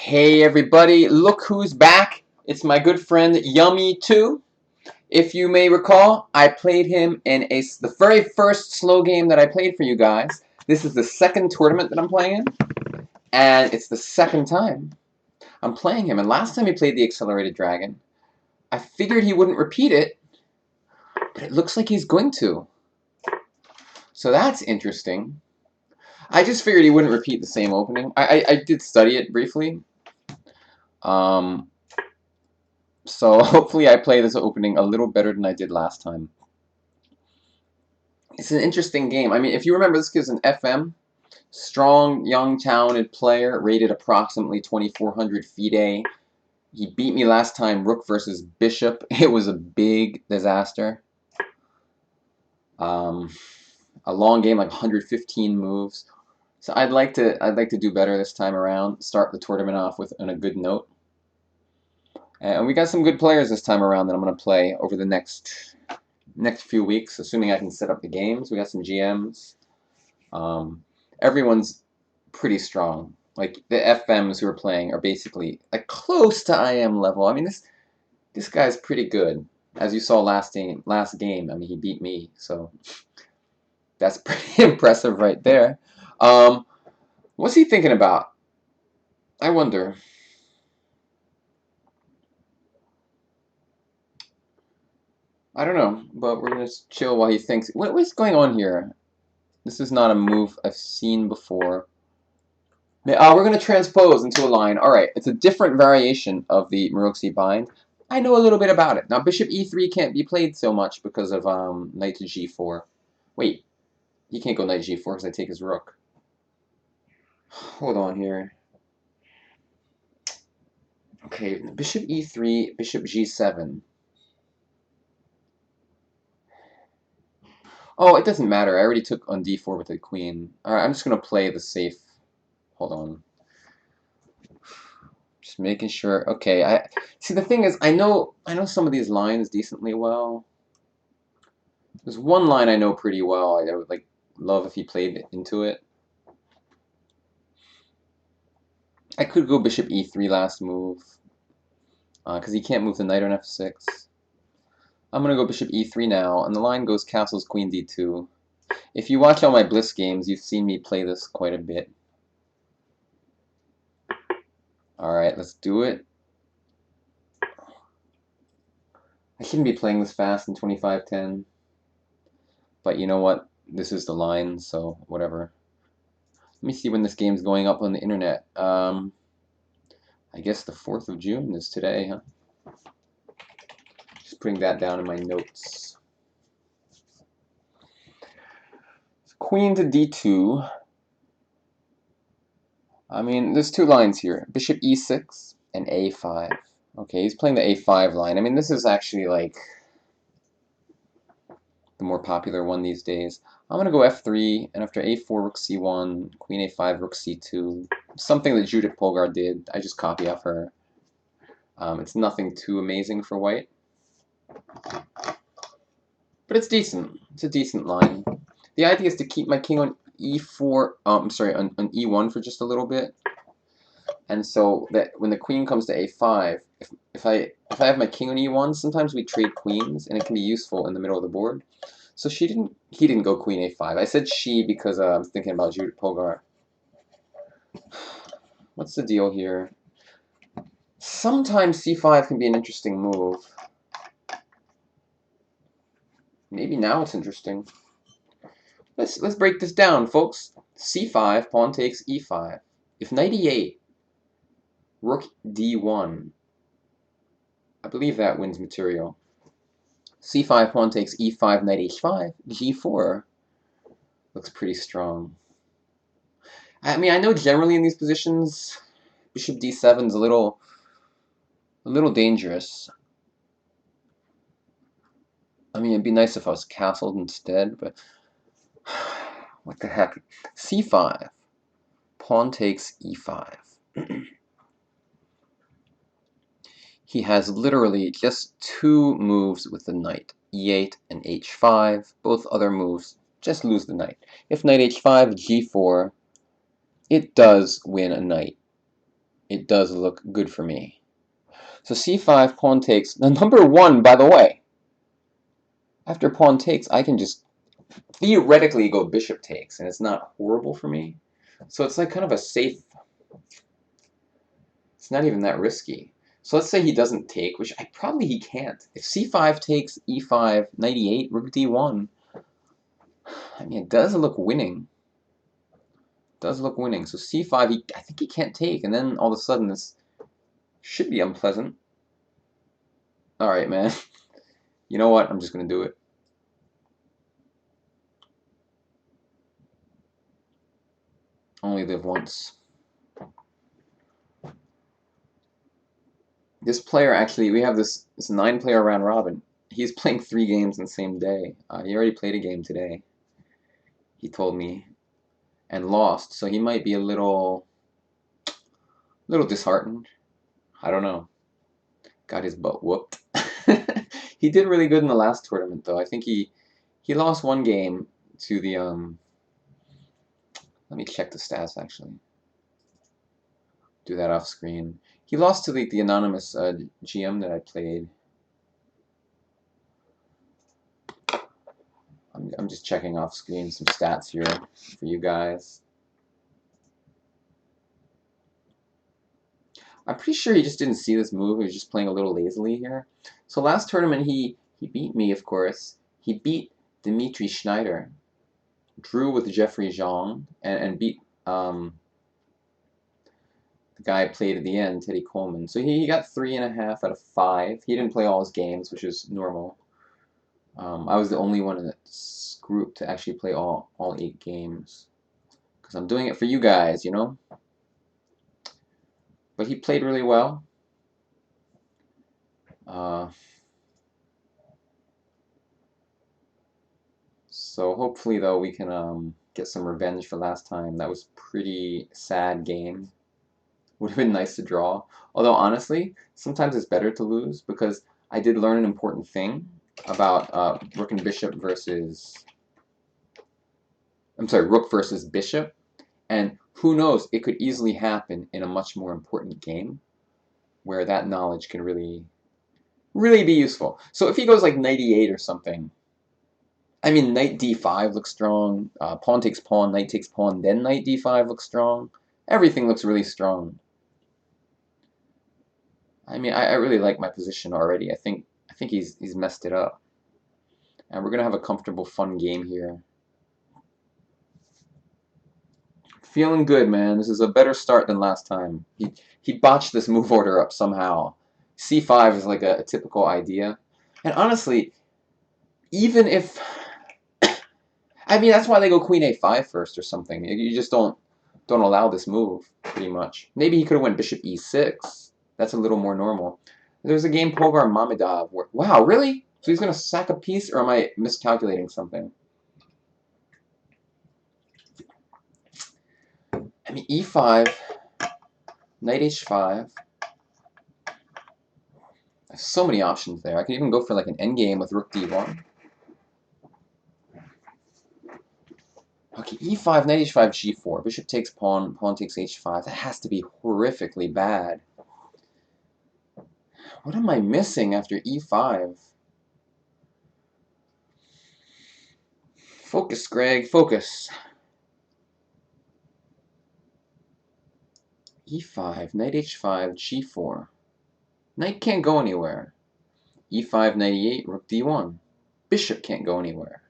Hey everybody, look who's back. It's my good friend Yummy2. If you may recall, I played him in the very first slow game that I played for you guys. This is the second tournament that I'm playing in, and it's the second time I'm playing him. And last time he played the Accelerated Dragon, I figured he wouldn't repeat it, but it looks like he's going to. So that's interesting. I just figured he wouldn't repeat the same opening. I did study it briefly. So hopefully I play this opening a little better than I did last time. It's an interesting game. I mean, if you remember, this kid's an FM. Strong, young, talented player, rated approximately 2,400 FIDE. He beat me last time, Rook versus Bishop. It was a big disaster. A long game, like 115 moves. So I'd like to do better this time around. Start the tournament off with on a good note. And we got some good players this time around that I'm going to play over the next few weeks, assuming I can set up the games. We got some GMs. Everyone's pretty strong. Like the FMs who are playing are basically like close to IM level. I mean, this guy's pretty good. As you saw last game, I mean, he beat me, so that's pretty impressive right there. What's he thinking about? I wonder. I don't know, but we're gonna chill while he thinks. What's going on here? This is not a move I've seen before. We're going to transpose into a line. Alright, it's a different variation of the Maroczy bind. I know a little bit about it. Now, bishop e3 can't be played so much because of knight to g4. Wait, he can't go knight g4 because I take his rook. Hold on here. Okay, bishop e3, bishop g7. Oh, it doesn't matter. I already took on d4 with the queen. Alright, I'm just going to play the safe. Hold on. Just making sure. Okay, I see. The thing is, I know some of these lines decently well. There's one line I know pretty well. I would love if he played into it. I could go bishop e3 last move, because he can't move the knight on f6. I'm gonna go bishop e3 now, and the line goes castles queen d2. If you watch all my Bliss games, you've seen me play this quite a bit. Alright, let's do it. I shouldn't be playing this fast in 25-10. But you know what? This is the line, so whatever. Let me see when this game's going up on the internet. I guess the 4th of June is today, huh? Just putting that down in my notes. Queen to d2. I mean, there's two lines here. Bishop e6 and a5. Okay, he's playing the a5 line. I mean, this is actually like the more popular one these days. I'm going to go f3, and after a4, rook c1, queen a5, rook c2. Something that Judith Polgar did. I just copy off her. It's nothing too amazing for white. But it's decent. It's a decent line. The idea is to keep my king on e4, I'm sorry, on e1 for just a little bit. And so that when the queen comes to a5, if I have my king on e1, sometimes we trade queens, and it can be useful in the middle of the board. So he didn't go queen a5. I said she because I was thinking about Judith Polgar. What's the deal here? Sometimes c5 can be an interesting move. Maybe now it's interesting. Let's break this down, folks. c5, pawn takes e5. If knight e8, rook d1, I believe that wins material. c5, pawn takes e5, knight h5, g4 looks pretty strong. I mean, I know generally in these positions, bishop d7 is a little dangerous. I mean, it'd be nice if I was castled instead, but what the heck? c5, pawn takes e5. He has literally just two moves with the knight, e8 and h5. Both other moves just lose the knight. If knight h5, g4, it does win a knight. it does look good for me. So c5, pawn takes. Now, number 1, by the way, after pawn takes, I can just theoretically go bishop takes, and it's not horrible for me. So it's like kind of a safe, it's not even that risky. So let's say he doesn't take, which probably he can't. If c5 takes e5, knight e8, rook d1, I mean, it does look winning. It does look winning. So c5, I think he can't take, and then all of a sudden this should be unpleasant. All right, man. You know what? I'm just going to do it. Only live once. This player, actually, we have this 9-player round robin. He's playing 3 games in the same day. He already played a game today, he told me, and lost. So he might be a little disheartened. I don't know. Got his butt whooped. He did really good in the last tournament, though. I think he lost 1 game to the Let me check the stats, actually. Do that off screen. He lost to the anonymous GM that I played. I'm just checking off screen some stats here for you guys. I'm pretty sure he just didn't see this move. He was just playing a little lazily here. So last tournament he beat me, of course. He beat Dimitri Schneider, drew with Jeffrey Zhang, and beat the guy I played at the end, Teddy Coleman. So he got 3.5 out of 5. He didn't play all his games, which is normal. I was the only one in this group to actually play all 8 games, because I'm doing it for you guys, you know. But he played really well. So hopefully, though, we can get some revenge for last time. That was pretty sad game. Would have been nice to draw. Although, honestly, sometimes it's better to lose, because I did learn an important thing about rook and bishop versus... I'm sorry, rook versus bishop. And who knows, it could easily happen in a much more important game where that knowledge can really be useful. So if he goes like knight e8 or something, I mean, knight d5 looks strong, pawn takes pawn, knight takes pawn, then knight d5 looks strong. Everything looks really strong. I mean, I really like my position already. I think he's messed it up. And we're going to have a comfortable, fun game here. Feeling good, man. This is a better start than last time. He botched this move order up somehow. c5 is like a typical idea. And honestly, even if... I mean, that's why they go queen a5 first or something. You just don't allow this move, pretty much. Maybe he could have went bishop e6. That's a little more normal. There's a game, Pogar Mamedov, where... Wow, really? So he's going to sack a piece, or am I miscalculating something? I mean, e5, knight h5. There's so many options there. I could even go for like an endgame with rook d1. Okay, e5, knight h5, g4. Bishop takes pawn, pawn takes h5. That has to be horrifically bad. What am I missing after e5? Focus, Greg, focus. e5, knight h5, g4. Knight can't go anywhere. e5, knight e8, rook d1. Bishop can't go anywhere.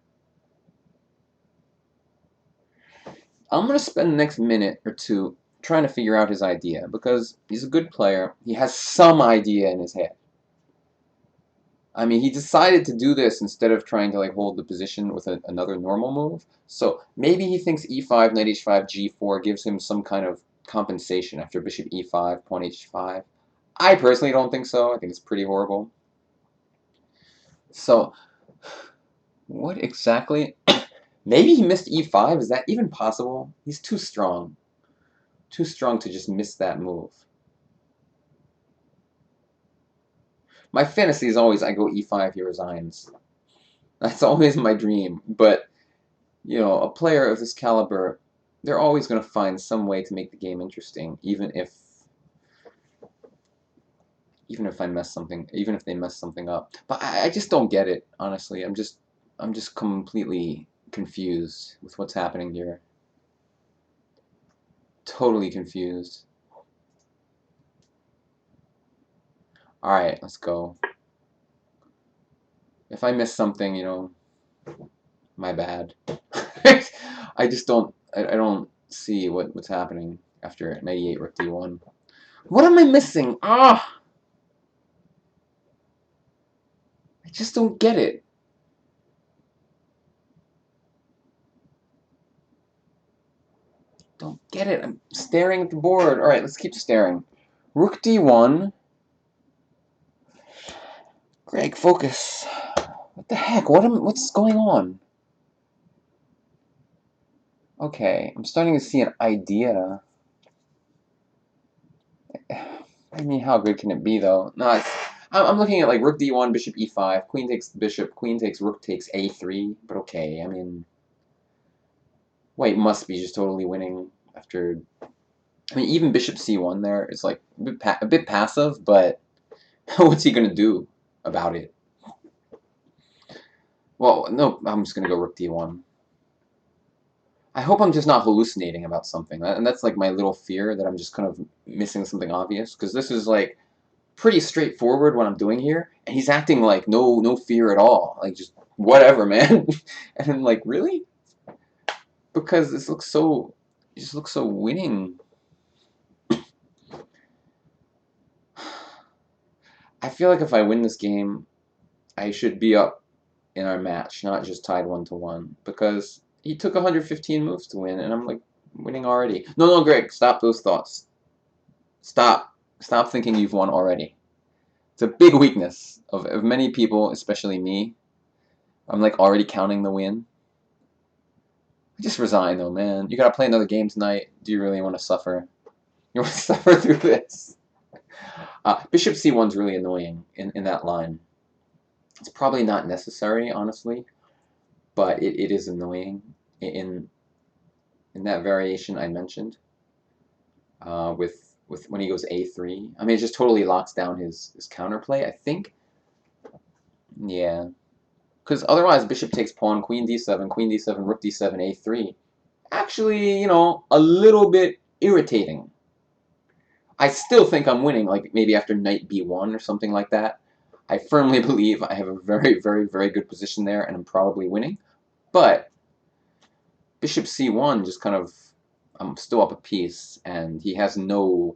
I'm going to spend the next minute or two trying to figure out his idea, because he's a good player. He has some idea in his head. I mean, he decided to do this instead of trying to like hold the position with another normal move. So maybe he thinks e5, knight h5, g4 gives him some kind of compensation after bishop e5, pawn h5. I personally don't think so. I think it's pretty horrible. So, what exactly? Maybe he missed e5. Is that even possible? He's too strong. Too strong to just miss that move. My fantasy is always I go e5, he resigns. That's always my dream. But, you know, a player of this caliber, they're always going to find some way to make the game interesting, even if even if I mess something, even if they mess something up. But I just don't get it, honestly. I'm just completely confused with what's happening here. Totally confused. All right, let's go. If I miss something, you know, my bad. I just don't. I don't see what's happening after 98 rook d1. What am I missing? Ah, I just don't get it. Don't get it. I'm staring at the board. All right, let's keep staring. Rook d1. Greg, focus. What the heck? What's going on? Okay, I'm starting to see an idea. I mean, how good can it be, though? No, I'm looking at like rook d1, bishop e5, queen takes the bishop, queen takes rook takes a3. But okay, I mean, white must be just totally winning after. I mean, even bishop c1 there is like a bit passive, but what's he gonna do about it? Well, no, I'm just gonna go rook d1. I hope I'm just not hallucinating about something, and that's like my little fear that I'm just kind of missing something obvious, because this is like pretty straightforward what I'm doing here, and he's acting like no fear at all, like just whatever, man. And I'm like, really? Because this looks so, it just looks so winning. I feel like if I win this game, I should be up in our match, not just tied 1-1, because he took 115 moves to win, and I'm like winning already. No, Greg, stop those thoughts. Stop thinking you've won already. It's a big weakness of many people, especially me. I'm like already counting the win. Just resign though, man. You gotta play another game tonight. Do you really want to suffer? You want to suffer through this? Bishop c1's really annoying in that line. It's probably not necessary, honestly, but it is annoying in that variation I mentioned. With when he goes a3, I mean, it just totally locks down his counterplay, I think. Yeah, because otherwise bishop takes pawn, queen d7, rook d7, a3. Actually, you know, a little bit irritating. I still think I'm winning, like maybe after knight b1 or something like that. I firmly believe I have a very good position there, and I'm probably winning. But bishop c1 just kind of, I'm still up a piece, and he has nothing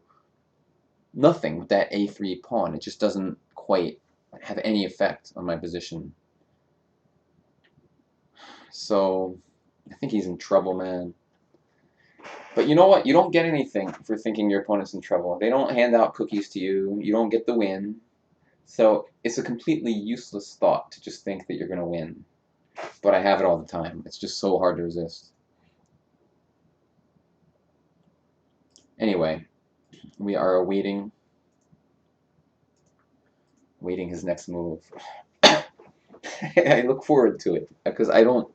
with that a3 pawn. It just doesn't quite have any effect on my position. So I think he's in trouble, man. But you know what? You don't get anything for thinking your opponent's in trouble. They don't hand out cookies to you. You don't get the win. So it's a completely useless thought to just think that you're going to win. But I have it all the time. It's just so hard to resist. Anyway, we are awaiting his next move. I look forward to it because I don't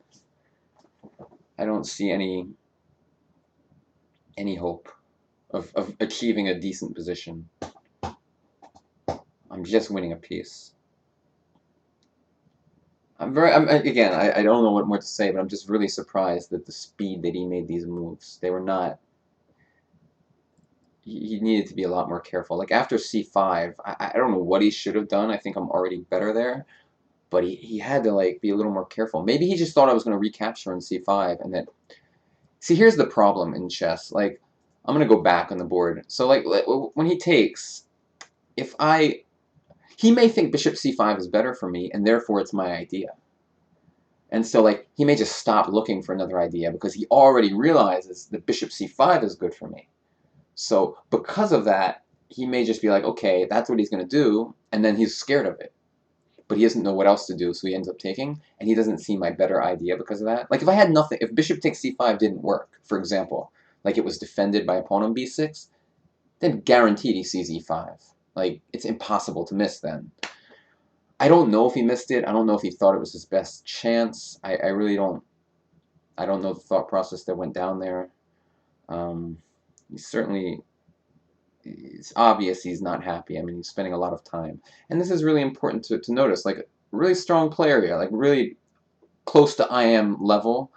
see any hope of achieving a decent position. I'm just winning a piece. Again, I don't know what more to say, but I'm just really surprised at the speed that he made these moves. They were not. He needed to be a lot more careful. Like after c5, I don't know what he should have done. I think I'm already better there, but he had to like be a little more careful. Maybe he just thought I was going to recapture on c5, and then see, here's the problem in chess. Like I'm going to go back on the board. So like when he takes, if he may think bishop c5 is better for me, and therefore it's my idea. And so like he may just stop looking for another idea because he already realizes that bishop c5 is good for me. So because of that, he may just be like, okay, that's what he's going to do, and then he's scared of it. But he doesn't know what else to do, so he ends up taking, and he doesn't see my better idea because of that. Like if I had nothing, if bishop takes c5 didn't work, for example, like it was defended by a pawn on b6, then guaranteed he sees e5. Like it's impossible to miss then. I don't know if he missed it. I don't know if he thought it was his best chance. I really don't. I don't know the thought process that went down there. He certainly it's obvious he's not happy. I mean, he's spending a lot of time. And this is really important to notice. Like, really strong player here, like really close to I am level,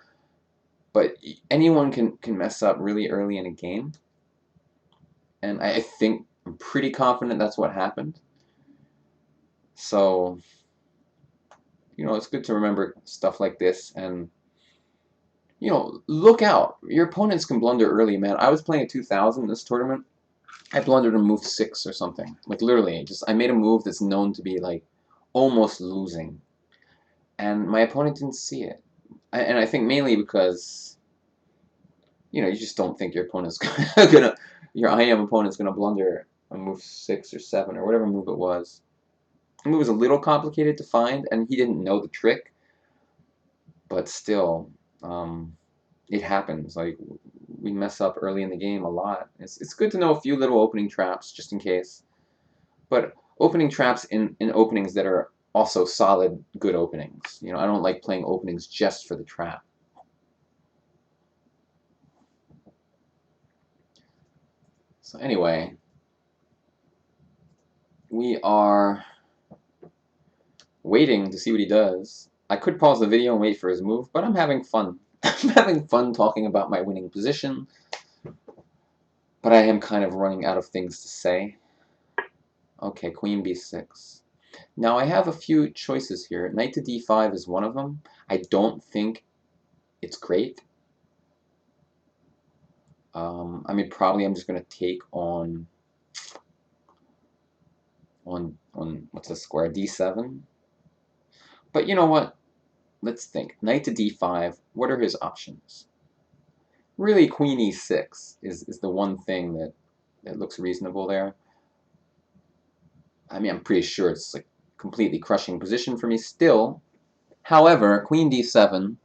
but anyone can mess up really early in a game. And I think, I'm pretty confident that's what happened. So, you know, it's good to remember stuff like this and, you know, look out. Your opponents can blunder early, man. I was playing at 2000 in this tournament. I blundered a move 6 or something. Like, literally, just I made a move that's known to be, like, almost losing. And my opponent didn't see it. And I think mainly because, you know, you just don't think your opponent's gonna, your IM opponent's gonna blunder a move 6 or 7 or whatever move it was. The move was a little complicated to find, and he didn't know the trick. But still, it happens. Like, we mess up early in the game a lot. It's good to know a few little opening traps just in case. But opening traps in openings that are also solid, good openings. You know, I don't like playing openings just for the trap. So anyway, we are waiting to see what he does. I could pause the video and wait for his move, but I'm having fun. I'm having fun talking about my winning position, but I am kind of running out of things to say. Okay, queen b6. Now I have a few choices here. Knight to d5 is one of them. I don't think it's great. I mean, probably I'm just going to take on what's the square, d7. But you know what? Let's think. Knight to d5, what are his options? Really, queen e6 is the one thing that looks reasonable there. I mean, I'm pretty sure it's like completely crushing position for me still. However, queen d7,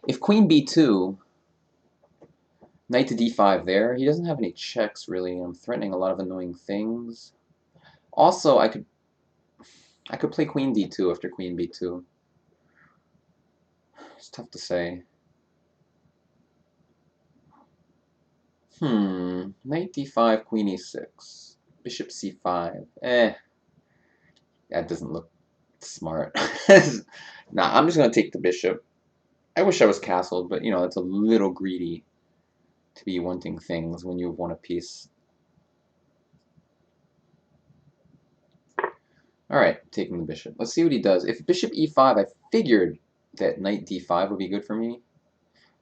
if queen b2, knight to d5 there, he doesn't have any checks really. I'm threatening a lot of annoying things. Also, I could play queen d2 after queen b2. It's tough to say. Knight d5, queen e6, bishop c5. That doesn't look smart. Nah, I'm just gonna take the bishop. I wish I was castled, but you know, it's a little greedy to be wanting things when you've won a piece. Alright, taking the bishop. Let's see what he does. If bishop e5, I figured that knight d5 would be good for me.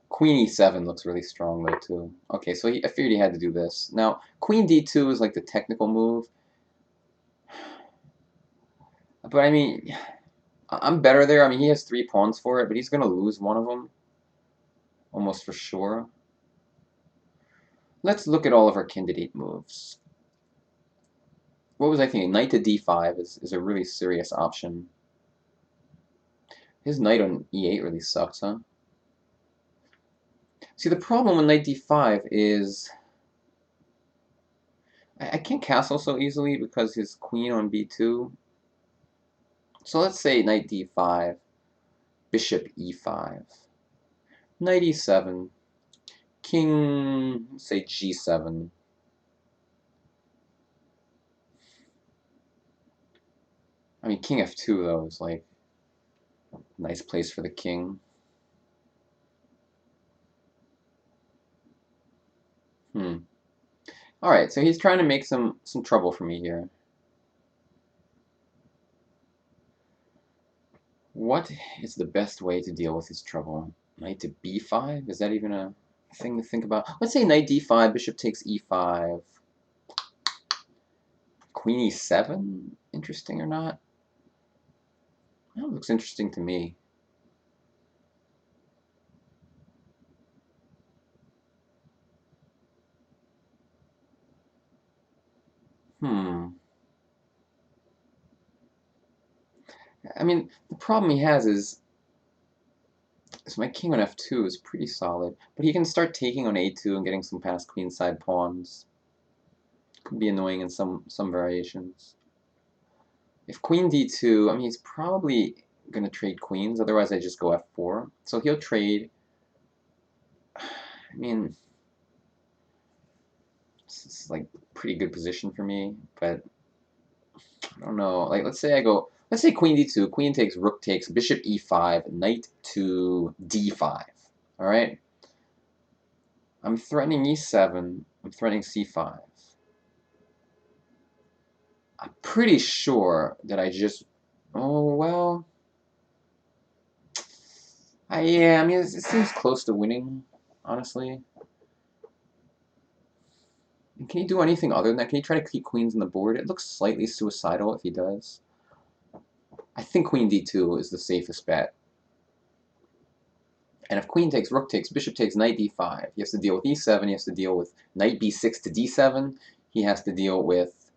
Queen e7 looks really strong though too. Okay, so I figured he had to do this. Now, queen d2 is like the technical move. But I mean, I'm better there. I mean, he has 3 pawns for it, but he's going to lose one of them. Almost for sure. Let's look at all of our candidate moves. What was I thinking? Knight to d5 is a really serious option. His knight on e8 really sucks, huh? See, the problem with knight d5 is I can't castle so easily because his queen on b2. So let's say knight d5, bishop e5, knight e7, king, say g7. I mean, king f2, though, is like a nice place for the king. Alright, so he's trying to make some trouble for me here. What is the best way to deal with his trouble? Knight to b5? Is that even a thing to think about? Let's say knight d5, bishop takes e5. Queen e7? Interesting or not? That looks interesting to me. I mean, the problem he has is my king on f2 is pretty solid, but he can start taking on a2 and getting some past queenside pawns. Could be annoying in some variations. If queen d2, I mean, he's probably going to trade queens, otherwise I just go f4. So he'll trade. I mean, It's like pretty good position for me, but I don't know. Like, let's say queen d2, queen takes, rook takes, bishop e5, knight to d5. All right. I'm threatening e7. I'm threatening c5. I'm pretty sure that I just. Oh well. Yeah. I mean, it seems close to winning, honestly. Can he do anything other than that? Can he try to keep queens on the board? It looks slightly suicidal if he does. I think queen d2 is the safest bet. And if queen takes, rook takes, bishop takes, knight d5, he has to deal with e7, he has to deal with knight b6 to d7, he has to deal with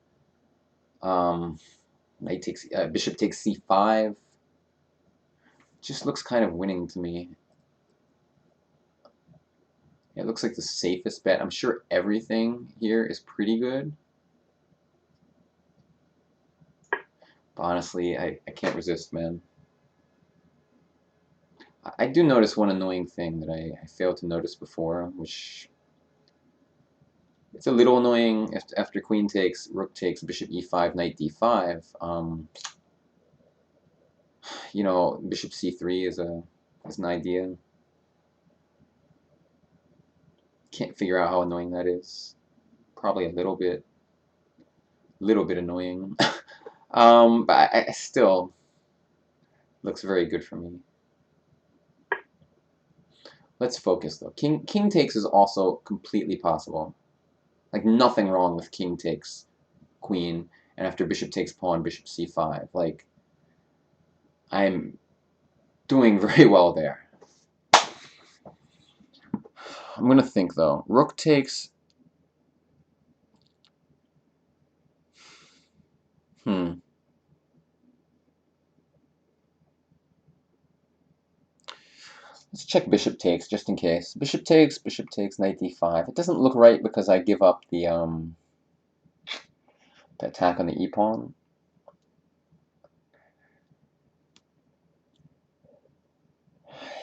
knight takes, bishop takes c5. Just looks kind of winning to me. It looks like the safest bet. I'm sure everything here is pretty good. But honestly, I can't resist, man. I do notice one annoying thing that I failed to notice before, which it's a little annoying if after queen takes, rook takes, bishop e5, knight d5. You know, bishop c3 is an idea. Can't figure out how annoying that is. Probably a little bit annoying. But I still looks very good for me. Let's focus though. King takes is also completely possible. Like nothing wrong with king takes queen, and after bishop takes pawn, bishop c5. Like I'm doing very well there. I'm gonna think though. Rook takes. Let's check bishop takes just in case. Bishop takes, knight d5. It doesn't look right because I give up the attack on the e pawn.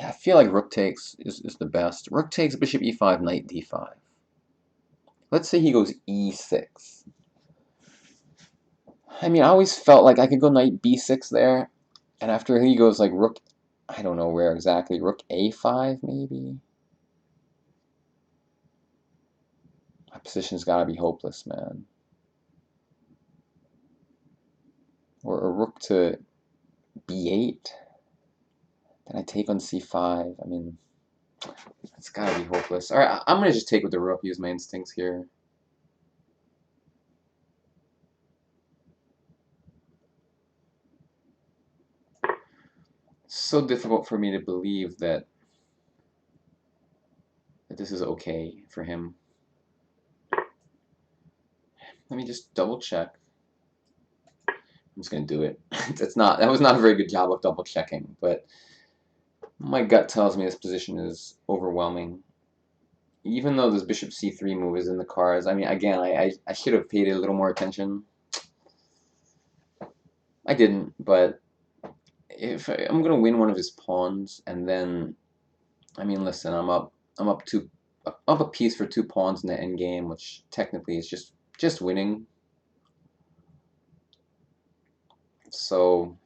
I feel like rook takes is the best. Rook takes, bishop e5, knight d5. Let's say he goes e6. I mean, I always felt like I could go knight b6 there, and after he goes like rook, I don't know where exactly, rook a5 maybe? My position's gotta be hopeless, man. Or a rook to b8, then I take on c5. I mean, it's gotta be hopeless. Alright, I'm gonna just take with the rook, use my instincts here. It's so difficult for me to believe that this is okay for him. Let me just double check. I'm just gonna do it. That was not a very good job of double checking, but my gut tells me this position is overwhelming. Even though this bishop c3 move is in the cards, I mean, again, I should have paid it a little more attention. I didn't, but if I'm gonna win one of his pawns, and then, I mean, listen, I'm up a piece for 2 pawns in the endgame, which technically is just winning. So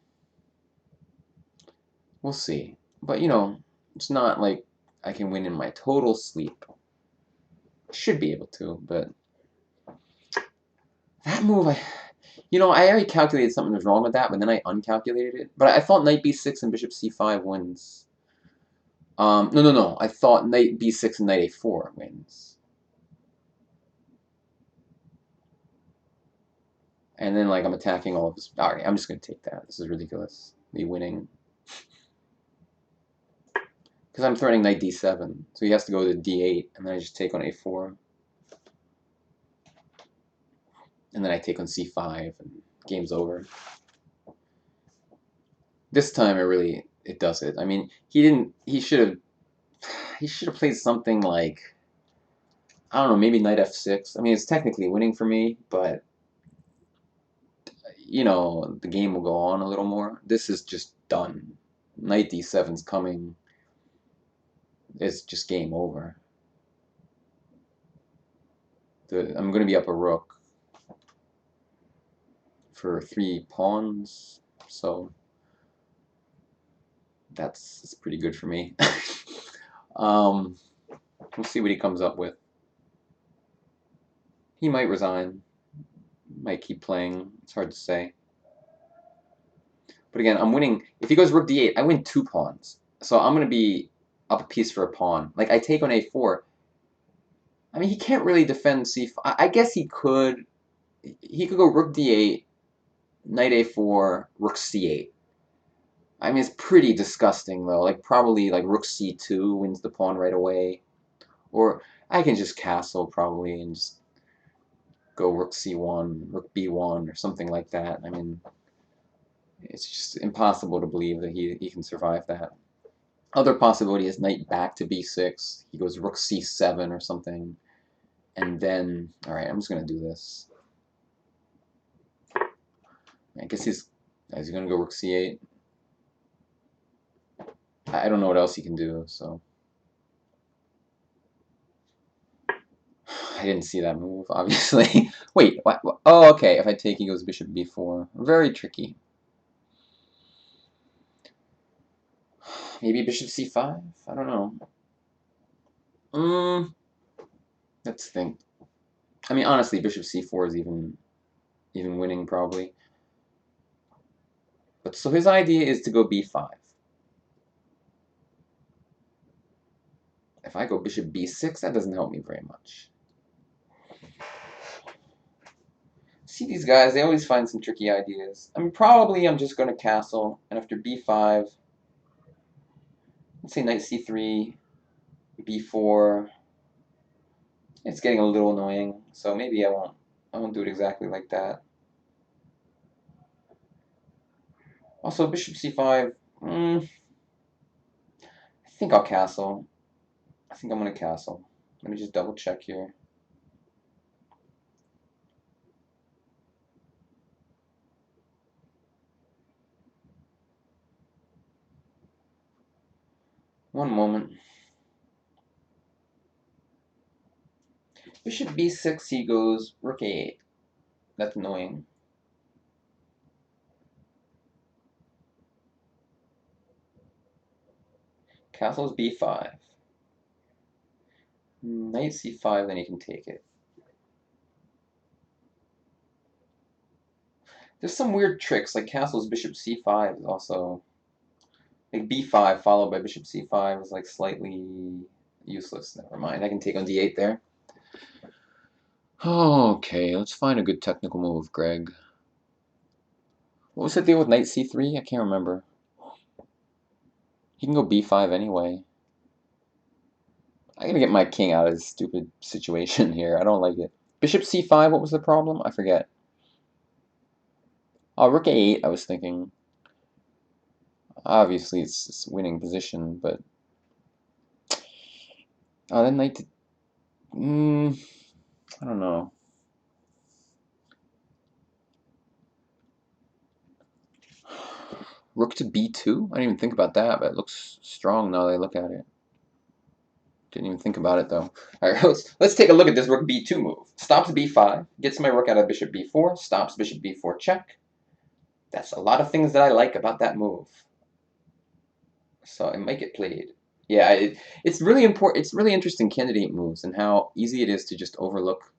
we'll see. But you know, it's not like I can win in my total sleep. Should be able to, but that move, I already calculated something was wrong with that, but then I uncalculated it. But I thought knight b6 and bishop c5 wins. No. I thought knight b6 and knight a4 wins. And then, like, I'm attacking all of his... Alright, I'm just going to take that. This is ridiculous. Me winning. Because I'm threatening knight d7. So he has to go to d8, and then I just take on a4. And then I take on c5, and game's over. This time, it does it. I mean, he should have played something like, I don't know, maybe knight f6. I mean, it's technically winning for me, but the game will go on a little more. This is just done. Knight d7's coming. It's just game over. I'm going to be up a rook for 3 pawns, so that's pretty good for me. We'll see what he comes up with. He might resign, might keep playing. It's hard to say. But again, I'm winning. If he goes rook d8, I win 2 pawns. So I'm going to be up a piece for a pawn. Like, I take on a4. I mean, he can't really defend c5. I guess he could. He could go rook d8, knight a4, rook c8. I mean, it's pretty disgusting, though. Like, probably, like, rook c2 wins the pawn right away. Or I can just castle, probably, and just go rook c1, rook b1, or something like that. I mean, it's just impossible to believe that he can survive that. Other possibility is knight back to b6. He goes rook c7 or something. And then, alright, I'm just going to do this. I guess he's going to go rook c8. I don't know what else he can do, so. I didn't see that move, obviously. Wait, what? Oh, okay, if I take, he goes bishop b4. Very tricky. Maybe bishop c5? I don't know. Let's think. I mean, honestly, bishop c4 is even winning, probably. But so his idea is to go b5. If I go bishop b6, that doesn't help me very much. See these guys, they always find some tricky ideas. I mean, probably I'm just going to castle, and after b5, let's say knight c3, b4. It's getting a little annoying, so maybe I won't do it exactly like that. Also, bishop c5, I think I'll castle. I think I'm going to castle. Let me just double check here. One moment. Bishop b6, he goes rook a8. That's annoying. Castle's b5. Knight c5, then he can take it. There's some weird tricks, like castle's bishop c5 is also... Like b5 followed by bishop c5 is like slightly useless. Never mind, I can take on d8 there. Okay, let's find a good technical move, Greg. What was the deal with knight c3? I can't remember. He can go b5 anyway. I gotta get my king out of this stupid situation here. I don't like it. Bishop c5, what was the problem? I forget. Oh, rook a8, I was thinking. Obviously, it's winning position, but... Oh, then knight to... I don't know. Rook to b2? I didn't even think about that, but it looks strong now that I look at it. Didn't even think about it, though. All right, let's take a look at this rook b2 move. Stops b5, gets my rook out of bishop b4, stops bishop b4 check. That's a lot of things that I like about that move. So it might get played. Yeah, it's really important. It's really interesting candidate moves and how easy it is to just overlook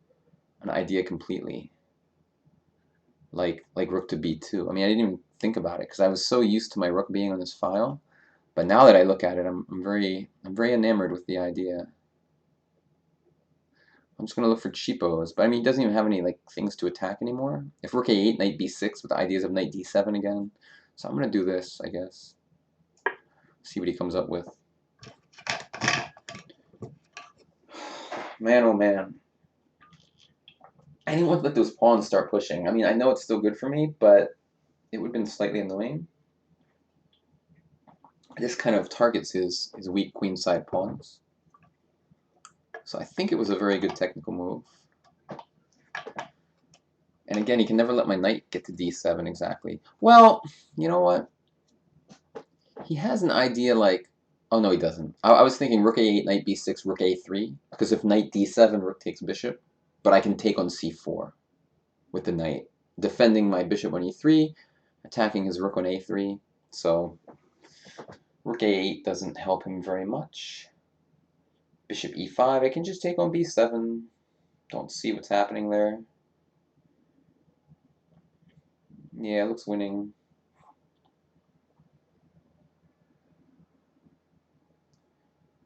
an idea completely. Like rook to b2. I mean, I didn't even think about it because I was so used to my rook being on this file. But now that I look at it, I'm very enamored with the idea. I'm just gonna look for cheapos, but I mean, he doesn't even have any like things to attack anymore. If rook a8, knight b6 with the ideas of knight d7 again. So I'm gonna do this, I guess. See what he comes up with. Man, oh man. I didn't want to let those pawns start pushing. I mean, I know it's still good for me, but it would have been slightly annoying. This kind of targets his weak queenside pawns. So I think it was a very good technical move. And again, he can never let my knight get to d7 exactly. Well, you know what? He has an idea like... Oh, no, he doesn't. I was thinking rook a8, knight b6, rook a3. Because if knight d7, rook takes bishop. but I can take on c4 with the knight, defending my bishop on e3, attacking his rook on a3. So rook a8 doesn't help him very much. Bishop e5, I can just take on b7. Don't see what's happening there. Yeah, it looks winning.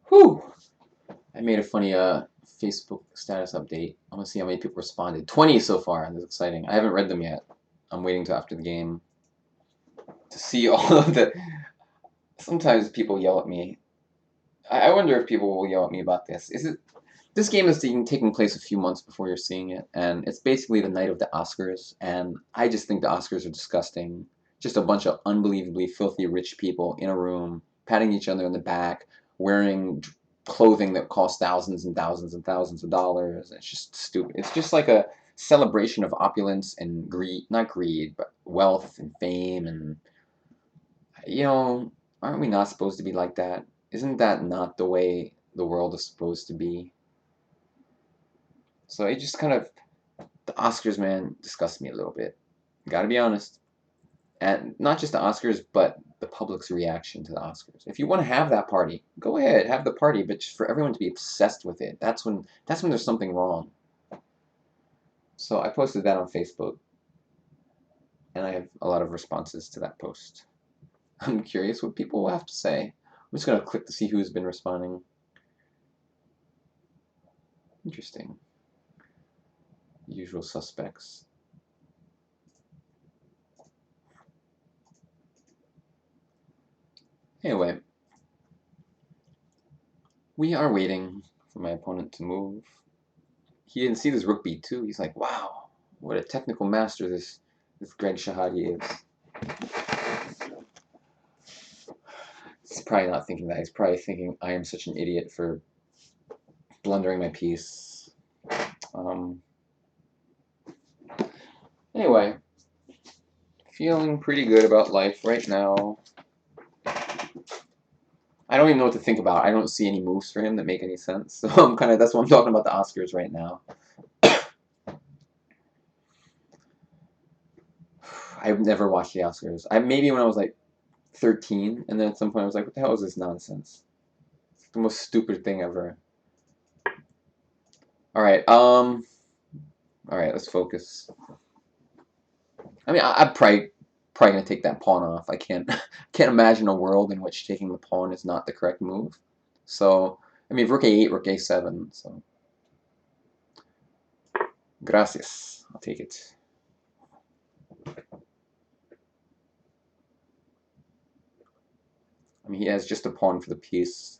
Whew! I made a funny Facebook status update. I want to see how many people responded. 20 so far. That's exciting. I haven't read them yet. I'm waiting till after the game to see all of the... Sometimes people yell at me. I wonder if people will yell at me about this. This game is taking place a few months before you're seeing it, and it's basically the night of the Oscars, and I just think the Oscars are disgusting. Just a bunch of unbelievably filthy rich people in a room, patting each other on the back, wearing clothing that costs thousands and thousands and thousands of dollars. It's just stupid. It's just like a celebration of opulence and greed, not greed, but wealth and fame, and, you know, aren't we not supposed to be like that? Isn't that not the way the world is supposed to be? So it just kind of, the Oscars, man, disgusts me a little bit. Gotta be honest. And not just the Oscars, but the public's reaction to the Oscars. If you want to have that party, go ahead, have the party, but just for everyone to be obsessed with it, that's when there's something wrong. So I posted that on Facebook, and I have a lot of responses to that post. I'm curious what people will have to say. I'm just gonna click to see who's been responding. Interesting. Usual suspects. Anyway, we are waiting for my opponent to move. He didn't see this rook b2. He's like, wow, what a technical master this Greg Shahade is. He's probably not thinking that. He's probably thinking, I am such an idiot for blundering my piece. Anyway, feeling pretty good about life right now. I don't even know what to think about. I don't see any moves for him that make any sense. So that's why I'm talking about the Oscars right now. I've never watched the Oscars. Maybe when I was like 13, and then at some point I was like, what the hell is this nonsense? It's the most stupid thing ever. Alright, let's focus. I mean, I'm probably gonna take that pawn off. I can't imagine a world in which taking the pawn is not the correct move. So, I mean, rook a8, rook a7, so... Gracias. I'll take it. I mean, he has just a pawn for the piece.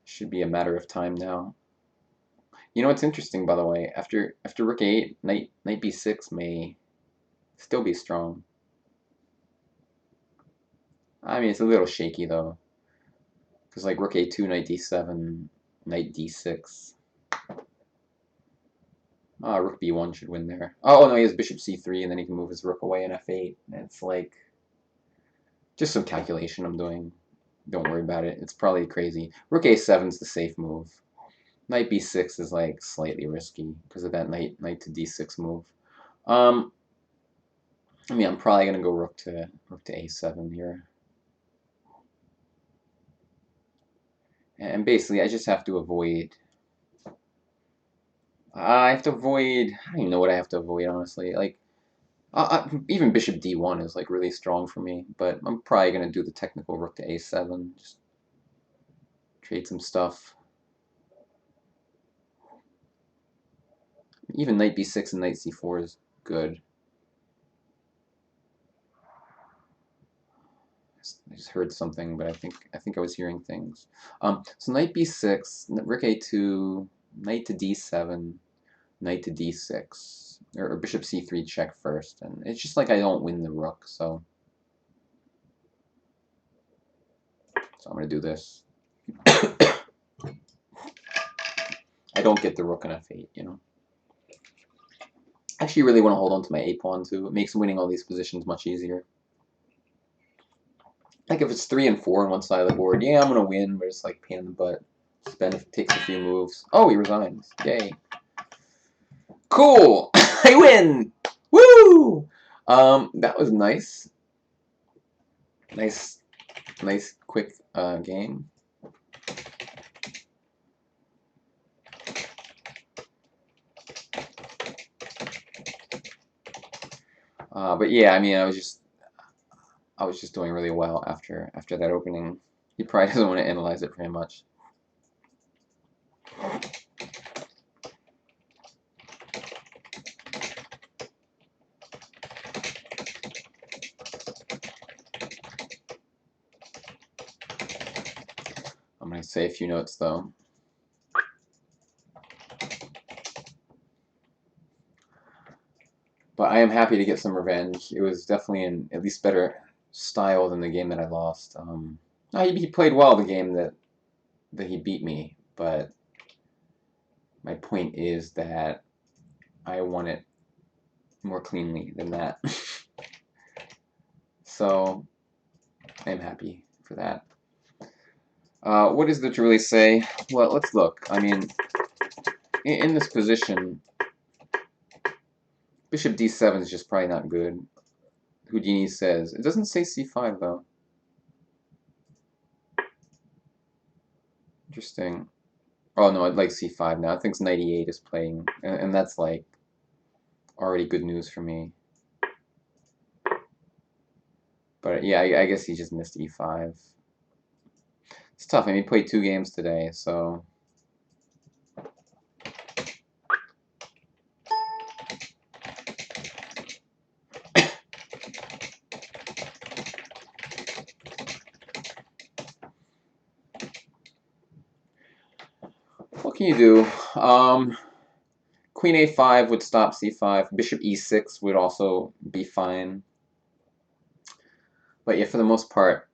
Should be a matter of time now. You know what's interesting, by the way? After rook a8, knight b6 may still be strong. I mean, it's a little shaky, though. Because, like, rook a2, knight d7, knight d6. Rook b1 should win there. Oh, no, he has bishop c3, and then he can move his rook away in f8. And it's, like, just some calculation I'm doing. Don't worry about it. It's probably crazy. Rook a7 is the safe move. Knight b6 is, like, slightly risky because of that knight to d6 move. I mean, I'm probably going to go rook to a7 here. And basically, I just have to avoid... I have to avoid... I don't even know what I have to avoid, honestly. Like, even bishop d1 is, like, really strong for me. But I'm probably going to do the technical rook to a7. Just trade some stuff. Even knight b6 and knight c4 is good. I just heard something, but I think I was hearing things. So knight b6, rook a2, knight to d7, knight to d6, or bishop c3 check first, and it's just like I don't win the rook, so I'm gonna do this. I don't get the rook on f8, you know. I actually really want to hold on to my a pawn too. It makes winning all these positions much easier. Like if it's 3 and 4 on one side of the board, yeah, I'm gonna win, but it's like pain in the butt. Takes a few moves. Oh, he resigns. Yay. Cool! I win! Woo! That was nice. Nice, quick game. But yeah, I mean, I was just doing really well after that opening. He probably doesn't want to analyze it very much. I'm going to say a few notes, though. But I am happy to get some revenge. It was definitely in at least better style than the game that I lost. He played well the game that he beat me, but my point is that I won it more cleanly than that. So I'm happy for that. What is there to really say? Well, let's look. I mean, in this position, Bishop d7 is just probably not good. Houdini says. It doesn't say c5, though. Interesting. Oh, no, I'd like c5 now. I think knight e8 is playing, and that's, like, already good news for me. But, yeah, I guess he just missed e5. It's tough. I mean, he played 2 games today, so... What can you do? Queen a5 would stop c5. Bishop e6 would also be fine. But yeah, for the most part,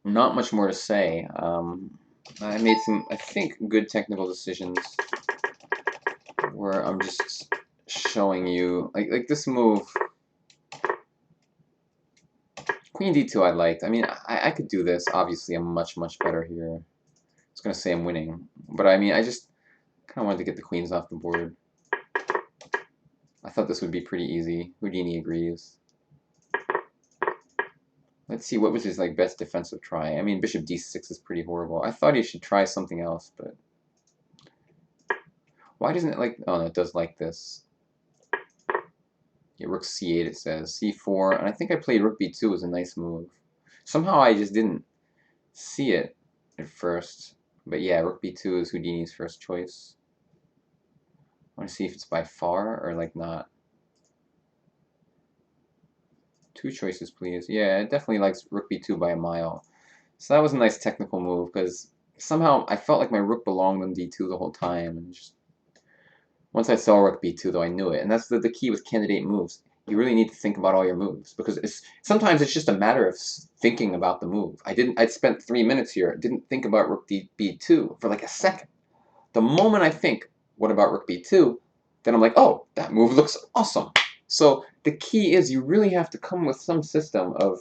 not much more to say. I made some, I think, good technical decisions where I'm just showing you, like this move. Queen d2 I liked. I mean, I could do this. Obviously, I'm much better here. I was going to say I'm winning. But I mean, I just kind of wanted to get the queens off the board. I thought this would be pretty easy. Houdini agrees. Let's see, what was his like best defensive try? I mean, bishop d6 is pretty horrible. I thought he should try something else, but... Why doesn't it like... Oh, no, it does like this. Yeah, rook c8, it says. c4, and I think I played rook b2 as a nice move. Somehow I just didn't see it at first. But yeah, rook b2 is Houdini's first choice. I want to see if it's by far or like not. 2 choices, please. Yeah, it definitely likes rook b2 by a mile. So that was a nice technical move, because somehow I felt like my rook belonged on d2 the whole time. And just once I saw rook b2, though, I knew it. And that's the key with candidate moves. You really need to think about all your moves, because sometimes it's just a matter of thinking about the move. I spent 3 minutes here, didn't think about rook b2 for like a second. The moment I think, what about rook b2, then I'm like, oh, that move looks awesome. So the key is you really have to come with some system of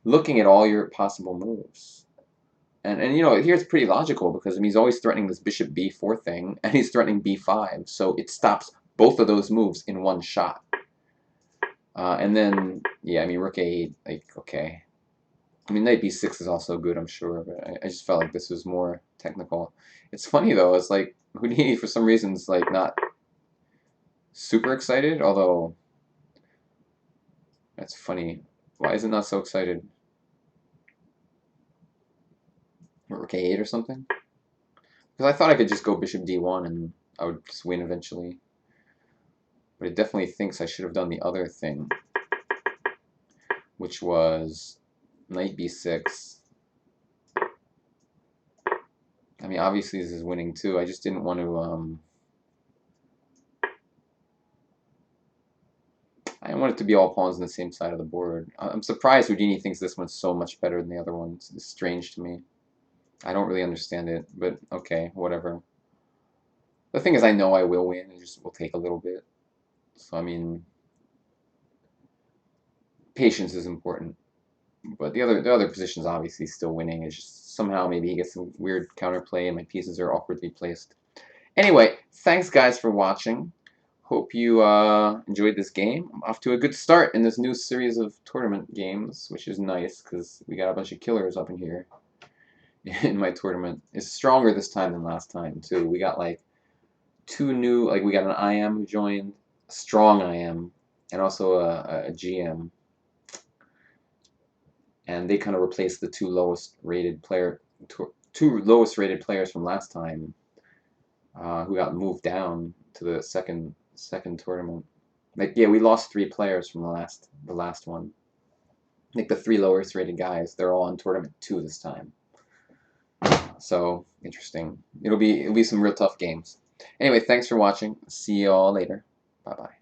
looking at all your possible moves. And you know, here it's pretty logical, because I mean, he's always threatening this bishop b4 thing, and he's threatening b5, so it stops both of those moves in one shot. And then, yeah, I mean, rook a8, like, okay. I mean, knight b6 is also good, I'm sure, but I just felt like this was more technical. It's funny, though, it's like, Houdini, for some reason, is like, not super excited, although, that's funny. Why is it not so excited? Rook a8 or something? Because I thought I could just go bishop d1 and I would just win eventually. But it definitely thinks I should have done the other thing, which was knight b6. I mean, obviously this is winning too. I just didn't want to, I didn't want it to be all pawns on the same side of the board. I'm surprised Houdini thinks this one's so much better than the other ones. It's strange to me. I don't really understand it, but okay, whatever. The thing is, I know I will win. It just will take a little bit. So, I mean, patience is important. But the other position's obviously still winning. It's just somehow maybe he gets some weird counterplay and my pieces are awkwardly placed. Anyway, thanks guys for watching. Hope you enjoyed this game. I'm off to a good start in this new series of tournament games, which is nice because we got a bunch of killers up in here. In my tournament, it's stronger this time than last time too. We got like two new, like we got an IM who joined, a strong IM, and also a GM, and they kind of replaced the two lowest rated players from last time, who got moved down to the second tournament. Like yeah, we lost 3 players from the last one. Like the 3 lowest rated guys, they're all on tournament 2 this time. So interesting. It'll be some real tough games. Anyway, thanks for watching. See you all later. Bye bye.